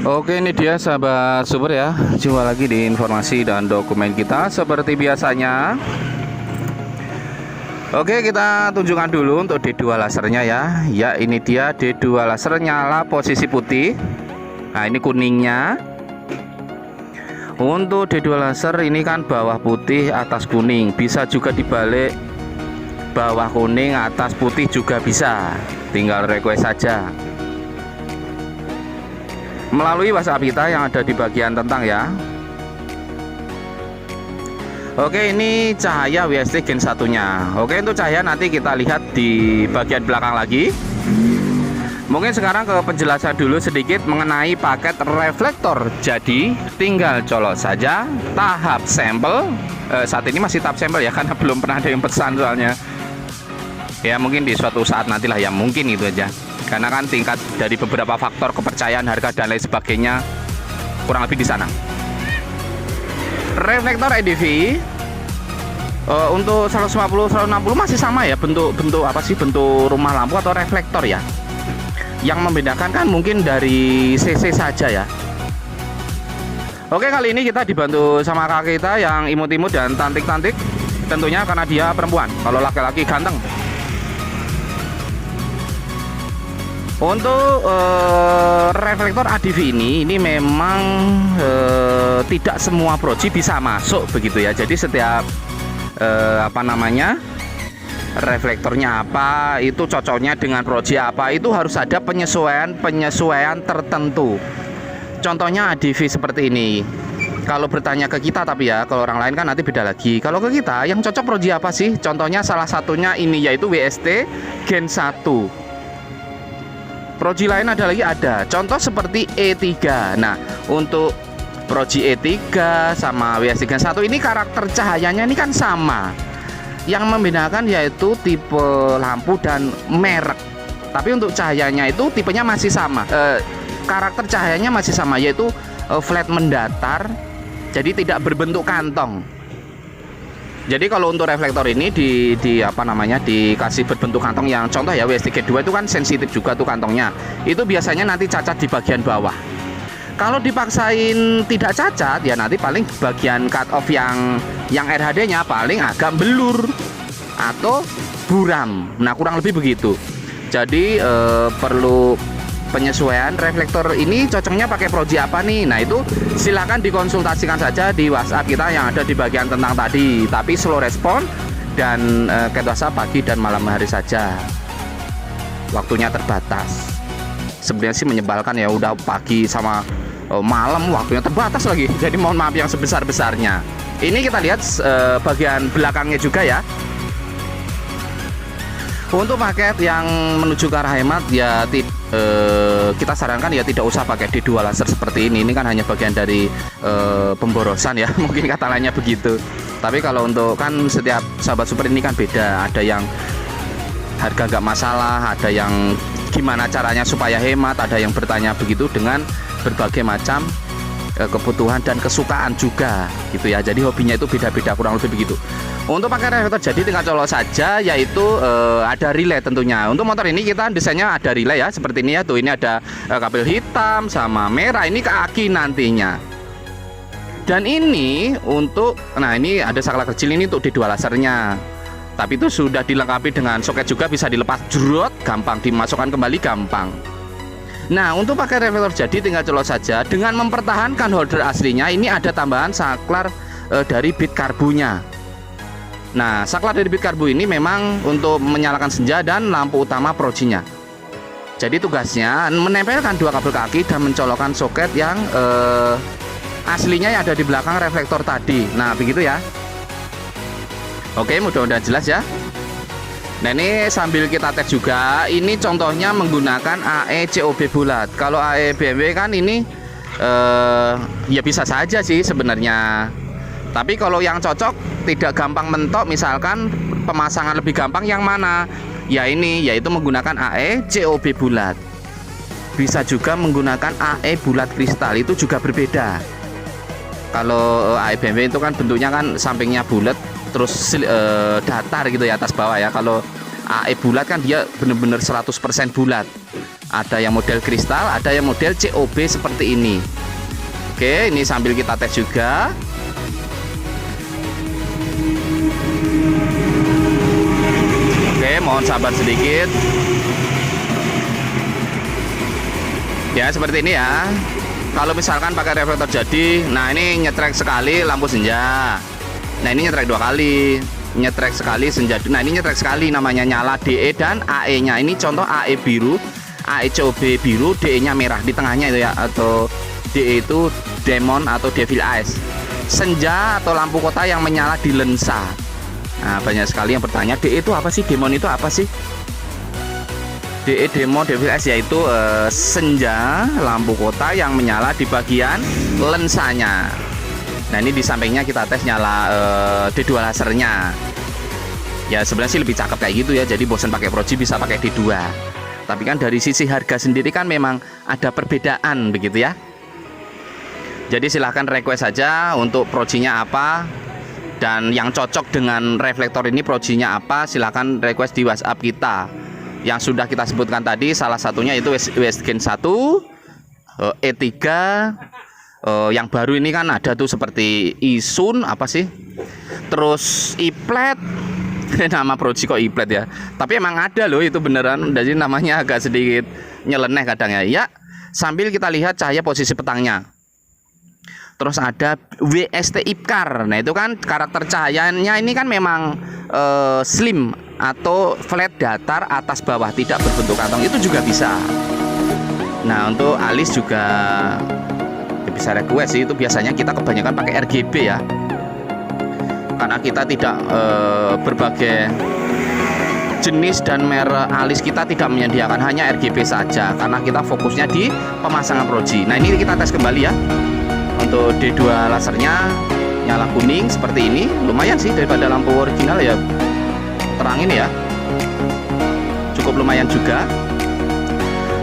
Oke, ini dia sahabat super ya. Jumpa lagi di informasi dan dokumen kita seperti biasanya. Oke, kita tunjukkan dulu untuk D2 lasernya ya. Ya, ini dia D2 laser nyala posisi putih. Nah, ini kuningnya. Untuk D2 laser ini kan bawah putih, atas kuning. Bisa juga dibalik, bawah kuning, atas putih juga bisa. Tinggal request saja melalui WhatsApp kita yang ada di bagian tentang ya. Oke, ini cahaya WST Gen 1-nya. Oke, untuk cahaya nanti kita lihat di bagian belakang lagi. Mungkin sekarang ke penjelasan dulu sedikit mengenai paket reflektor. Jadi tinggal colok saja tahap sampel. Saat ini masih tahap sampel ya, karena belum pernah ada yang pesan soalnya. Ya mungkin di suatu saat nantilah ya, mungkin itu aja. Karena kan tingkat dari beberapa faktor kepercayaan, harga dan lain sebagainya kurang lebih di sana. Reflektor EDV untuk 150 160 masih sama ya, bentuk apa sih, bentuk rumah lampu atau reflektor ya. Yang membedakan kan mungkin dari CC saja ya. Oke, kali ini kita dibantu sama kakak kita yang imut-imut dan cantik-cantik. Tentunya karena dia perempuan. Kalau laki-laki ganteng. Untuk reflektor ADV ini memang tidak semua proji bisa masuk begitu ya. Jadi setiap reflektornya apa, itu cocoknya dengan proji apa, itu harus ada penyesuaian tertentu. Contohnya ADV seperti ini. Kalau bertanya ke kita, tapi ya kalau orang lain kan nanti beda lagi. Kalau ke kita yang cocok proji apa sih? Contohnya salah satunya ini, yaitu WST Gen 1. Proji lain ada contoh seperti E3. Nah, untuk proji E3 sama WST Gen 1 ini karakter cahayanya ini kan sama. Yang membedakan yaitu tipe lampu dan merek. Tapi untuk cahayanya itu tipenya masih sama. Karakter cahayanya masih sama, yaitu flat mendatar. Jadi tidak berbentuk kantong. Jadi kalau untuk reflektor ini dikasih berbentuk kantong, yang contoh ya WST Gen 2 itu kan sensitif juga tuh kantongnya. Itu biasanya nanti cacat di bagian bawah. Kalau dipaksain tidak cacat ya nanti paling bagian cut off yang RHD-nya paling agak belur atau buram. Nah, kurang lebih begitu. Jadi perlu penyesuaian. Reflektor ini cocoknya pakai proji apa nih? Nah, itu silakan dikonsultasikan saja di WhatsApp kita yang ada di bagian tentang tadi. Tapi slow respon dan cat WhatsApp pagi dan malam hari saja. Waktunya terbatas. Sebenarnya sih menyebalkan ya, udah pagi sama malam waktunya terbatas lagi. Jadi mohon maaf yang sebesar-besarnya. Ini kita lihat bagian belakangnya juga ya. Untuk paket yang menuju ke arah hemat ya kita sarankan ya tidak usah pakai D2 laser seperti ini. Ini kan hanya bagian dari pemborosan ya, mungkin kata lainnya begitu. Tapi kalau untuk kan setiap sahabat super ini kan beda. Ada yang harga nggak masalah, ada yang gimana caranya supaya hemat, ada yang bertanya begitu dengan berbagai macam kebutuhan dan kesukaan juga gitu ya. Jadi hobinya itu beda-beda, kurang lebih begitu. Untuk pakai reflektor jadi tinggal colok saja, yaitu ada relay tentunya. Untuk motor ini kita desainnya ada relay ya, seperti ini ya. Tuh, ini ada kabel hitam sama merah, ini ke aki nantinya. Dan ini untuk, nah ini ada saklar kecil ini untuk D2 lasernya. Tapi itu sudah dilengkapi dengan soket juga, bisa dilepas jrot, gampang dimasukkan kembali, gampang. Nah, untuk pakai reflektor jadi tinggal colok saja dengan mempertahankan holder aslinya. Ini ada tambahan saklar dari bit karbunya. Nah, saklar dari bit karbu ini memang untuk menyalakan senja dan lampu utama projinya. Jadi tugasnya menempelkan dua kabel kaki dan mencolokkan soket yang aslinya yang ada di belakang reflektor tadi. Nah, begitu ya. Oke, mudah-mudahan jelas ya. Nah, ini sambil kita tes juga, ini contohnya menggunakan AE COB bulat. Kalau AE BMW kan ini ya bisa saja sih sebenarnya. Tapi kalau yang cocok tidak gampang mentok, misalkan pemasangan lebih gampang yang mana? Ya ini, yaitu menggunakan AE COB bulat. Bisa juga menggunakan AE bulat kristal, itu juga berbeda. Kalau AE BMW itu kan bentuknya kan sampingnya bulat, terus datar gitu ya, atas bawah ya. Kalau AE bulat kan dia benar-benar 100% bulat. Ada yang model kristal, ada yang model COB seperti ini. Oke, ini sambil kita tes juga. Oke, mohon sabar sedikit. Ya, seperti ini ya. Kalau misalkan pakai reflektor jadi, nah ini nyetrek sekali lampu senja. Nah ini nyetrek 2 kali, nyetrek sekali senja. Nah ini nyetrek sekali, namanya nyala DE dan AE nya. Ini contoh AE biru, AE COB biru, DE nya merah di tengahnya itu ya, atau DE itu demon atau devil eyes. Senja atau lampu kota yang menyala di lensa. Nah banyak sekali yang bertanya, DE itu apa sih, demon itu apa sih? DE Demo Devil Eyes yaitu senja lampu kota yang menyala di bagian lensanya. Nah ini di sampingnya kita tes nyala D2 lasernya. Ya sebenarnya sih lebih cakep kayak gitu ya. Jadi bosan pakai Proji bisa pakai D2. Tapi kan dari sisi harga sendiri kan memang ada perbedaan begitu ya. Jadi silahkan request saja untuk Projinya apa, dan yang cocok dengan reflektor ini Projinya apa, silahkan request di WhatsApp kita. Yang sudah kita sebutkan tadi, salah satunya itu Westgen 1, E3, yang baru ini kan ada tuh seperti Isun apa sih, terus Iplet. Nama Proji kok Iplet ya, tapi emang ada loh itu beneran. Jadi namanya agak sedikit nyeleneh kadang ya. Ya, sambil kita lihat cahaya posisi petangnya. Terus ada WST Ipkar. Nah itu kan karakter cahayanya ini kan memang slim atau flat datar atas bawah, tidak berbentuk kantong, itu juga bisa. Nah untuk alis juga bisa request sih, itu biasanya kita kebanyakan pakai RGB ya, karena kita tidak berbagai jenis dan merek alis kita tidak menyediakan, hanya RGB saja karena kita fokusnya di pemasangan Proji. Nah ini kita tes kembali ya. Untuk D2 lasernya nyala kuning seperti ini, lumayan sih daripada lampu original ya. Terang ini ya, cukup lumayan juga.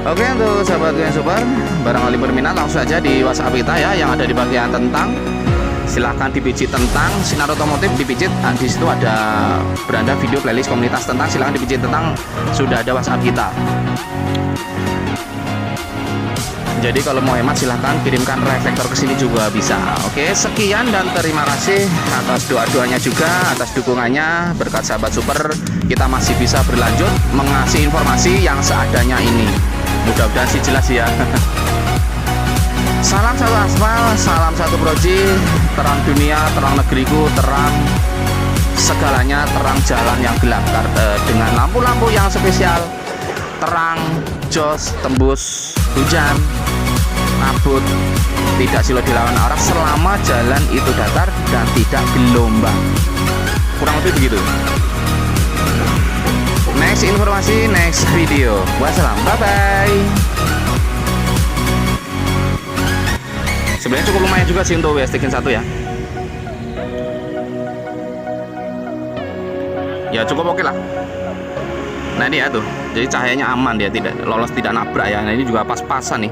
Oke, untuk sahabat yang super, barangkali berminat langsung saja di WhatsApp kita ya, yang ada di bagian tentang. Silahkan dipijit tentang sinar otomotif, dipijit. Di situ ada beranda video playlist komunitas tentang, silahkan dipijit tentang, sudah ada WhatsApp kita. Jadi kalau mau hemat silahkan kirimkan reflektor ke sini juga bisa. Oke, sekian dan terima kasih atas doa-doanya juga, atas dukungannya. Berkat sahabat super, kita masih bisa berlanjut mengasih informasi yang seadanya ini. Mudah-mudahan sih jelas ya. Salam satu aspal, salam satu Proji. Terang dunia, terang negeriku, terang segalanya, terang jalan yang gelap dengan lampu-lampu yang spesial. Terang, jos, tembus hujan, kabut, tidak silo dilawan arah selama jalan itu datar dan tidak gelombang. Kurang lebih begitu. Next informasi, next video. Wassalam, bye bye. Sebenarnya cukup lumayan juga sih untuk Westgen 1 ya. Ya cukup oke lah. Nah ini ya tuh, jadi cahayanya aman, dia tidak lolos, tidak nabrak ya. Nah ini juga pas-pasan nih.